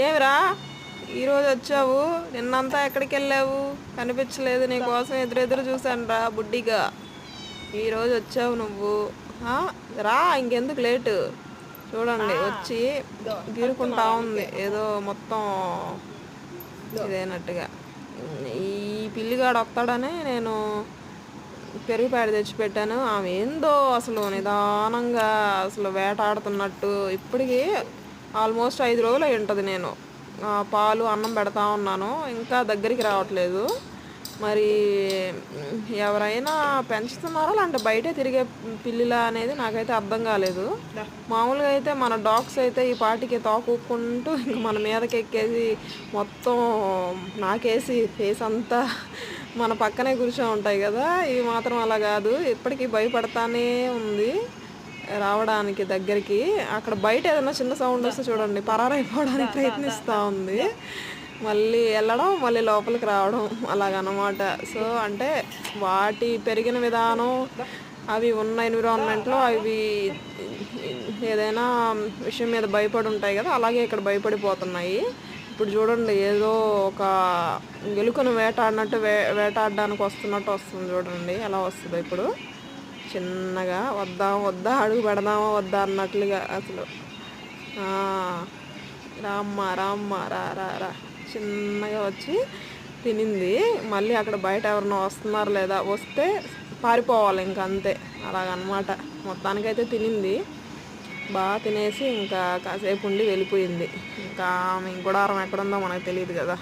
ఏమిరా ఈరోజు వచ్చావు? నిన్నంతా ఎక్కడికి వెళ్ళావు? కనిపించలేదు. నీ కోసం ఎదురెదురు చూశాను రా బుడ్డిగా. ఈరోజు వచ్చావు నువ్వు. ఆ, రా, ఇంకెందుకు లేటు. చూడండి వచ్చి గీరుకుంటా ఉంది ఏదో మొత్తం ఇదేనట్టుగా. ఈ పిల్లిగాడు వస్తాడని నేను పెరుగు ప్యాడ్ తెచ్చిపెట్టాను. ఆమె ఏందో అసలు నిదానంగా అసలు వేటాడుతున్నట్టు. ఇప్పటికీ ఆల్మోస్ట్ 5 రోజులు అయి ఉంటుంది నేను పాలు అన్నం పెడతా ఉన్నాను, ఇంకా దగ్గరికి రావట్లేదు. మరి ఎవరైనా పెంచుతున్నారా లేదంటే బయటే తిరిగే పిల్లిలా అనేది నాకైతే అర్థం కాలేదు. మామూలుగా అయితే మన డాగ్స్ అయితే ఈ పాటికి తోకుంటూ ఇంక మన మీదకి ఎక్కేసి మొత్తం నాకేసి ఫేస్ అంతా మన పక్కనే కూర్చొని ఉంటాయి కదా. ఇవి మాత్రం అలా కాదు, ఇప్పటికీ భయపడతానే ఉంది రావడానికి దగ్గరికి. అక్కడ బయట ఏదైనా చిన్న సౌండ్ వస్తే చూడండి పరారైపోవడానికి ప్రయత్నిస్తూ ఉంది. మళ్ళీ వెళ్ళడం, మళ్ళీ లోపలికి రావడం అలాగనమాట. సో అంటే వాటి పెరిగిన విధానం, అవి ఉన్న ఎన్విరాన్మెంట్లో అవి ఏదైనా విషయం మీద భయపడి ఉంటాయి కదా, అలాగే ఇక్కడ భయపడిపోతున్నాయి. ఇప్పుడు చూడండి ఏదో ఒక ఎలుకను వేటాడినట్టు వేటాడడానికి వస్తున్నట్టు వస్తుంది. చూడండి ఎలా వస్తుందో ఇప్పుడు. చిన్నగా వద్దా అడుగు పెడదామా వద్దా అన్నట్లుగా అసలు. రామ్మ రామ్మ రా రా రా చిన్నగా వచ్చి తినింది. మళ్ళీ అక్కడ బయట ఎవరన్నా వస్తున్నారు లేదా, వస్తే పారిపోవాలి ఇంక అంతే. అలాగనమాట. మొత్తానికైతే తినింది, బాగా తినేసి ఇంకా కాసేపు ఉండి వెళ్ళిపోయింది. ఇంకా ఆమె గుడారం ఎక్కడుందో మనకు తెలియదు కదా.